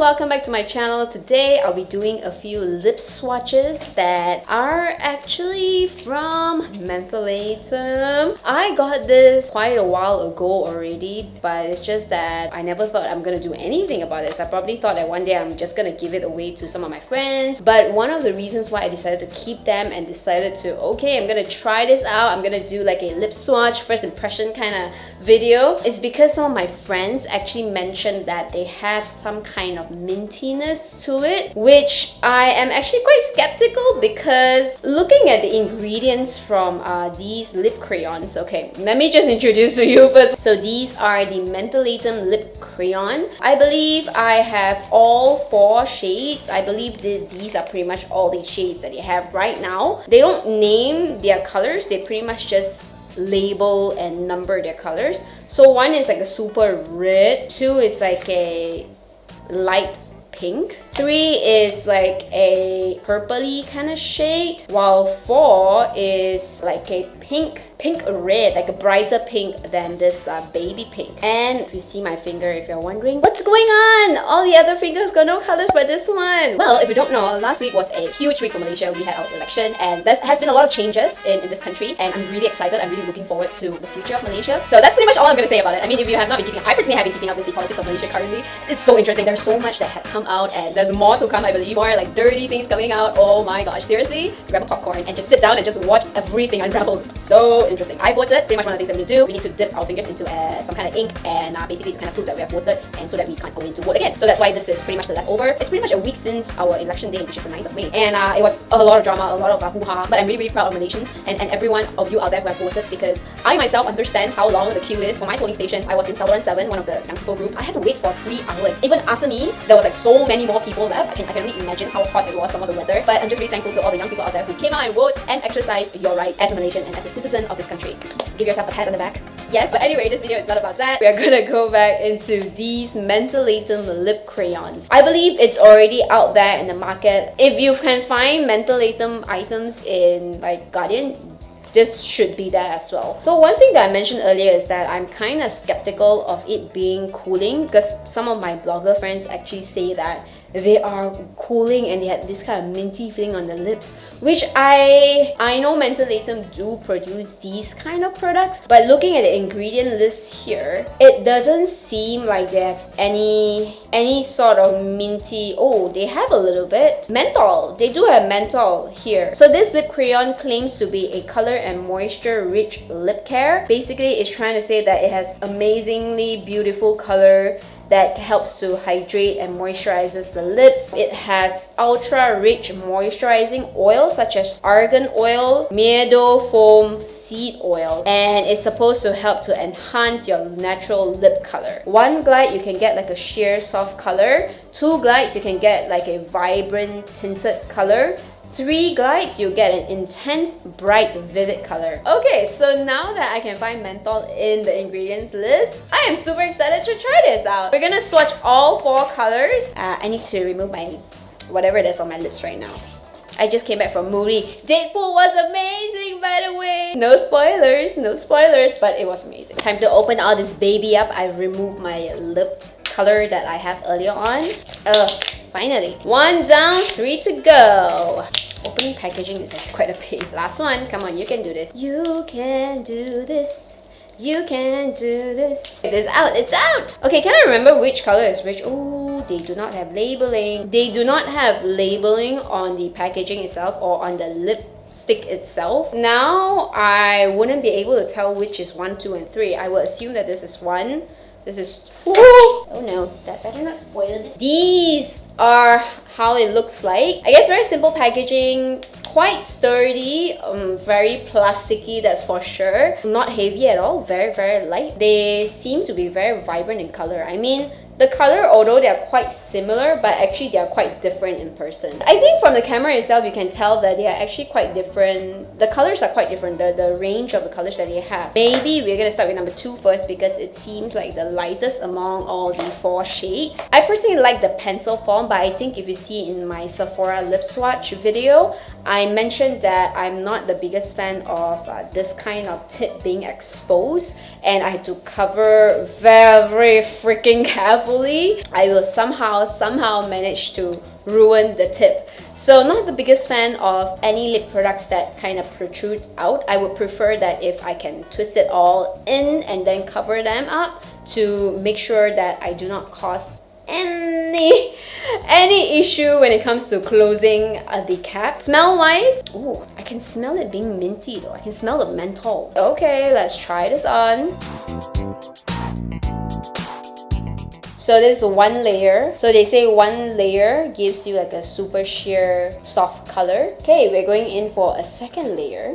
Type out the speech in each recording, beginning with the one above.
welcome back to my channel. Today I'll be doing a few lip swatches that are actually from Mentholatum. I got this quite a while ago already, but it's just that I never thought I'm gonna do anything about this. I probably thought that one day I'm just gonna give it away to some of my friends, but one of the reasons why I decided to keep them and decided to, okay, I'm gonna try this out, I'm gonna do like a lip swatch first impression kind of video, is because some of my friends actually mentioned that they have some kind of mintiness to it, which I am actually quite skeptical because looking at the ingredients from these lip crayons. Okay, let me just introduce to you first. So these are the Mentholatum lip crayon. I believe I have all 4 shades. I believe these are pretty much all the shades that they have right now. They don't name their colors, they pretty much just label and number their colors. So 1 is like a super red, 2 is like a light pink, 3 is like a purpley kind of shade, while 4 is like a pink red, like a brighter pink than this baby pink. And if you see my finger, if you're wondering what's going on, all the other fingers got no colors but this one. Well, if you don't know, last week was a huge week for Malaysia. We had our election and there has been a lot of changes in this country, and I'm really excited. I'm really looking forward to the future of Malaysia. So that's pretty much all I'm going to say about it. I mean, if you have not been keeping, I personally have been keeping up with the politics of Malaysia currently. It's so interesting. There's so much that had come out and there's more to come, I believe. More like dirty things coming out. Oh my gosh, seriously, grab a popcorn and just sit down and just watch everything unravel. So interesting. I voted. Pretty much one of the things that we do, we need to dip our fingers into some kind of ink and basically to kind of prove that we have voted, and so that we can't go in to vote again. So that's why this is pretty much the leftover. It's pretty much a week since our election day, which is the 9th of May, and it was a lot of drama, a lot of hoo-ha, but I'm really, really proud of Malaysians and every one of you out there who have voted, because I myself understand how long the queue is. For my polling station, I was in Saluran 7, one of the young people group. I had to wait for 3 hours. Even after me, there was like so many more people left. I can really imagine how hot it was, some of the weather, but I'm just really thankful to all the young people out there who came out and voted and exercised your right as a Malaysian and as a citizen of this country. Give yourself a pat on the back. Yes, but anyway, this video is not about that. We are gonna go back into these Mentholatum lip crayons. I believe it's already out there in the market. If you can find Mentholatum items in like Guardian, this should be there as well. So one thing that I mentioned earlier is that I'm kind of skeptical of it being cooling, because some of my blogger friends actually say that they are cooling and they had this kind of minty feeling on the lips, which I know Mentholatum do produce these kind of products, but looking at the ingredient list here, it doesn't seem like they have any sort of minty. Oh, they have a little bit. Menthol. They do have menthol here. So this lip crayon claims to be a color and moisture rich lip care. Basically, it's trying to say that it has amazingly beautiful color that helps to hydrate and moisturizes the lips. It has ultra rich moisturizing oils such as argan oil, miedo foam, seed oil, and it's supposed to help to enhance your natural lip color. 1 glide you can get like a sheer soft color, 2 glides you can get like a vibrant tinted color, 3 glides, you get an intense, bright, vivid color. Okay, so now that I can find menthol in the ingredients list, I am super excited to try this out. We're gonna swatch all 4 colors. I need to remove my whatever it is on my lips right now. I just came back from a movie. Deadpool was amazing, by the way. No spoilers, but it was amazing. Time to open all this baby up. I've removed my lip color that I have earlier on. Finally. 1 down, 3 to go. Opening packaging is actually quite a pain. Last one. Come on, you can do this. You can do this. You can do this. It is out. It's out. Okay, can I remember which color is which? Oh, they do not have labeling. They do not have labeling on the packaging itself or on the lipstick itself. Now, I wouldn't be able to tell which is 1, 2, and 3. I would assume that this is 1. This is... Oh no, that better not spoil it. These are how it looks like. I guess very simple packaging, quite sturdy, very plasticky, that's for sure. Not heavy at all, very, very light. They seem to be very vibrant in color. I mean, the color, although they're quite similar, but actually they're quite different in person. I think from the camera itself, you can tell that they are actually quite different. The colors are quite different, the range of the colors that they have. Maybe we're gonna start with number 2 first, because it seems like the lightest among all the 4 shades. I personally like the pencil form, but I think if you see in my Sephora lip swatch video, I mentioned that I'm not the biggest fan of this kind of tip being exposed, and I had to cover very freaking carefully carefully, I will somehow manage to ruin the tip. So not the biggest fan of any lip products that kind of protrudes out. I would prefer that if I can twist it all in and then cover them up to make sure that I do not cause any issue when it comes to closing the cap. Smell wise, ooh, I can smell it being minty though. I can smell the menthol. Okay, let's try this on. So this is one layer. So they say one layer gives you like a super sheer soft color. Okay, we're going in for a second layer.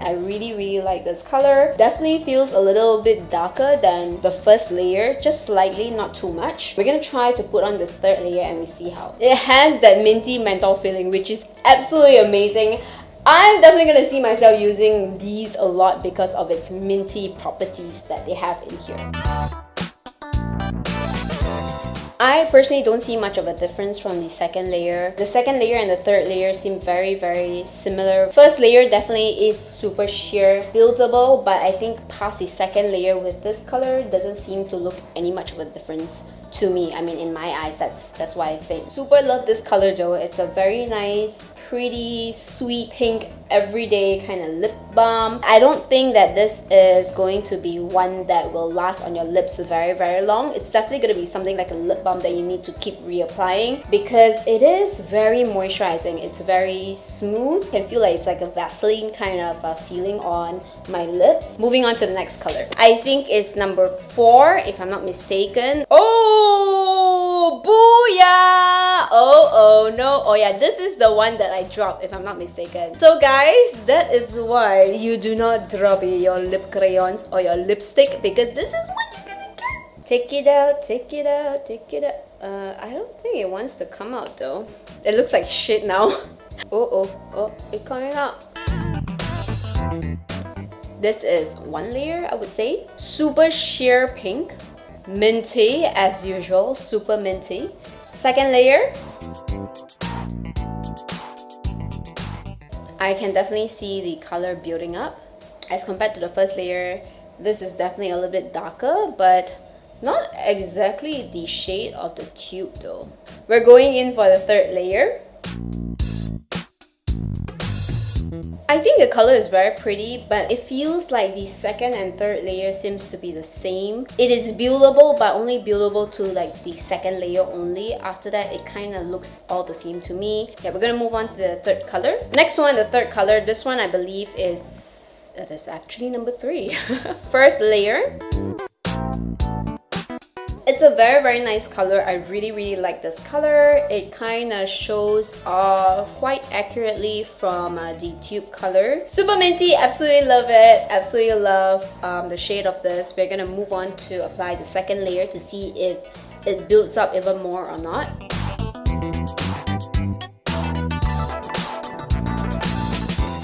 I really like this color. Definitely feels a little bit darker than the first layer, just slightly, not too much. We're gonna try to put on the third layer and we see how. It has that minty menthol feeling, which is absolutely amazing. I'm definitely gonna see myself using these a lot because of its minty properties that they have in here. I personally don't see much of a difference from the second layer. The second layer and the third layer seem very similar. First layer definitely is super sheer buildable, but I think past the second layer with this color doesn't seem to look any much of a difference to me. I mean, in my eyes, that's why I think. Super love this color though. It's a very nice, pretty, sweet, pink, everyday kind of lip balm. I don't think that this is going to be one that will last on your lips very long. It's definitely going to be something like a lip balm that you need to keep reapplying because it is very moisturizing. It's very smooth. I can feel like it's like a Vaseline kind of feeling on my lips. Moving on to the next color. I think it's number 4 if I'm not mistaken. Oh, booyah! Oh no. Oh yeah, this is the one that I dropped if I'm not mistaken. So guys, that is why you do not drop your lip crayons or your lipstick, because this is what you're gonna get. Take it out, take it out, take it out. I don't think it wants to come out though. It looks like shit now. Oh, it's coming out. This is one layer, I would say. Super sheer pink. Minty as usual, super minty. Second layer. I can definitely see the color building up. As compared to the first layer, this is definitely a little bit darker, but not exactly the shade of the tube though. We're going in for the third layer. I think the color is very pretty, but it feels like the second and third layer seems to be the same. It is buildable, but only buildable to like the second layer only. After that, it kind of looks all the same to me. Yeah, we're gonna move on to the third color. Next one, the third color. This one I believe is actually number 3. First layer. It's a very nice color. I really like this color. It kind of shows off quite accurately from the tube color. Super minty, absolutely love it. Absolutely love the shade of this. We're gonna move on to apply the second layer to see if it builds up even more or not.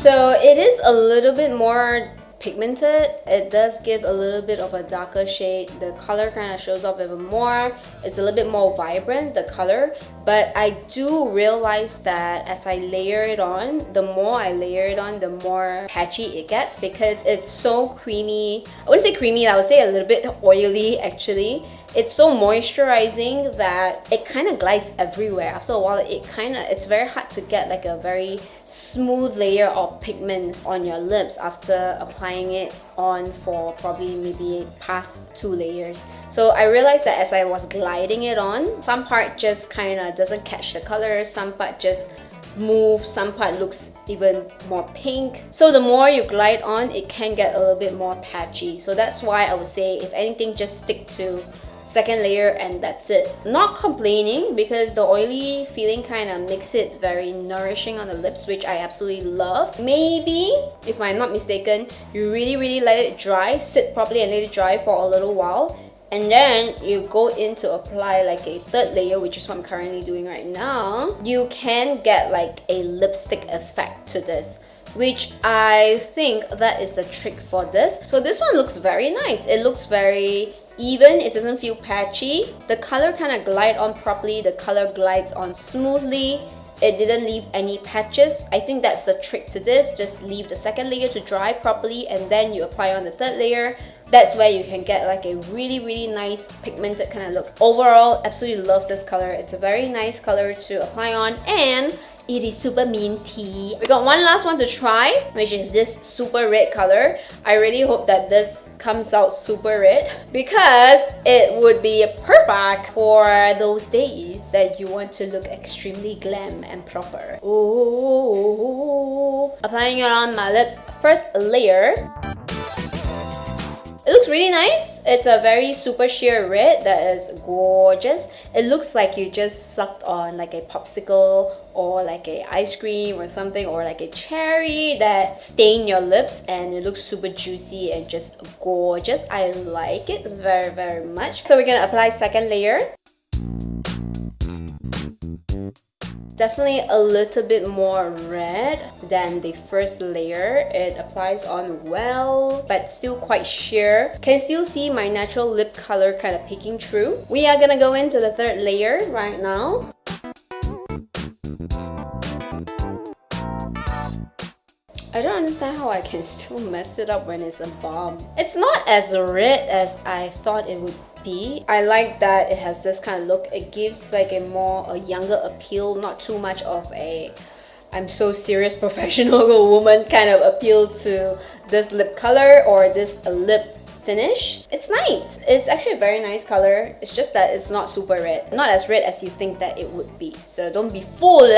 So it is a little bit more pigmented. It does give a little bit of a darker shade. The color kind of shows up even more. It's a little bit more vibrant, the color, but I do realize that as I layer it on, the more I layer it on, the more patchy it gets because it's so creamy. I wouldn't say creamy, I would say a little bit oily actually. It's so moisturizing that it kind of glides everywhere. After a while, it's very hard to get like a very smooth layer of pigment on your lips after applying it on for probably maybe past 2 layers. So I realized that as I was gliding it on, some part just kind of doesn't catch the color, some part just move, some part looks even more pink. So the more you glide on, it can get a little bit more patchy. So that's why I would say, if anything, just stick to second layer and that's it. Not complaining because the oily feeling kind of makes it very nourishing on the lips, which I absolutely love. Maybe, if I'm not mistaken, you really let it dry, sit properly and let it dry for a little while, and then you go in to apply like a third layer, which is what I'm currently doing right now. You can get like a lipstick effect to this, which I think that is the trick for this. So this one looks very nice. It looks very even, it doesn't feel patchy. The color kind of glides on properly, the color glides on smoothly. It didn't leave any patches. I think that's the trick to this. Just leave the second layer to dry properly and then you apply on the third layer. That's where you can get like a really nice pigmented kind of look. Overall, absolutely love this color. It's a very nice color to apply on, and it is super minty. We got one last one to try, which is this super red color. I really hope that this comes out super red because it would be perfect for those days that you want to look extremely glam and proper. Oh, applying it on my lips. First layer. It looks really nice. It's a very super sheer red that is gorgeous. It looks like you just sucked on like a popsicle or like a ice cream or something, or like a cherry that stained your lips, and it looks super juicy and just gorgeous. I like it very much. So we're gonna apply second layer. Definitely a little bit more red than the first layer. It applies on well, but still quite sheer. Can still see my natural lip color kind of peeking through. We are gonna go into the third layer right now. I don't understand how I can still mess it up when it's a balm. It's not as red as I thought it would be. I like that it has this kind of look. It gives like a younger appeal, not too much of a I'm so serious professional woman kind of appeal to this lip color or this lip finish. It's nice. It's actually a very nice color. It's just that it's not super red. Not as red as you think that it would be. So don't be fooled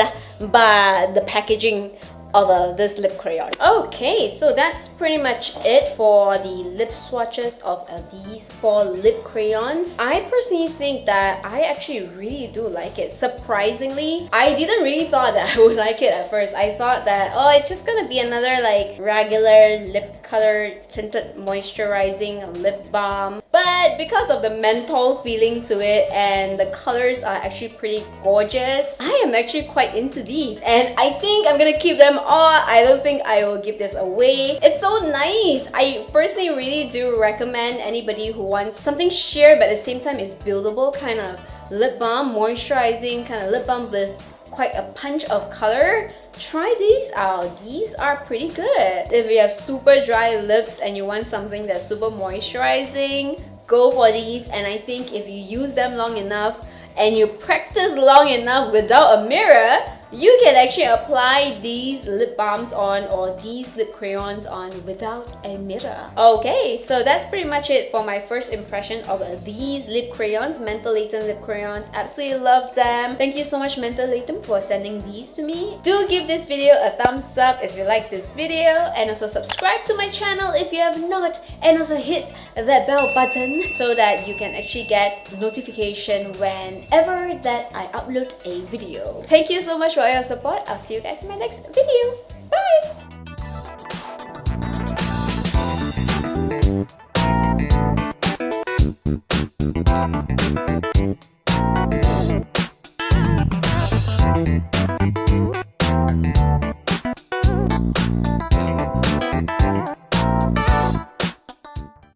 by the packaging of this lip crayon. Okay, so that's pretty much it for the lip swatches of these 4 lip crayons. I personally think that I actually really do like it. Surprisingly, I didn't really thought that I would like it at first. I thought that, oh, it's just gonna be another like regular lip color tinted moisturizing lip balm. But because of the menthol feeling to it and the colors are actually pretty gorgeous, I am actually quite into these, and I think I'm gonna keep them all. I don't think I will give this away. It's so nice. I personally really do recommend anybody who wants something sheer but at the same time is buildable kind of lip balm, moisturizing kind of lip balm with quite a punch of color. Try these out. These are pretty good. If you have super dry lips and you want something that's super moisturizing, go for these. And I think if you use them long enough and you practice long enough without a mirror, you can actually apply these lip balms on or these lip crayons on without a mirror. Okay, so that's pretty much it for my first impression of these lip crayons, Mentholatum lip crayons. Absolutely love them. Thank you so much, Mentholatum, for sending these to me. Do give this video a thumbs up if you like this video, and also subscribe to my channel if you have not, and also hit that bell button so that you can actually get notification whenever that I upload a video. Thank you so much for your support. I'll see you guys in my next video. Bye!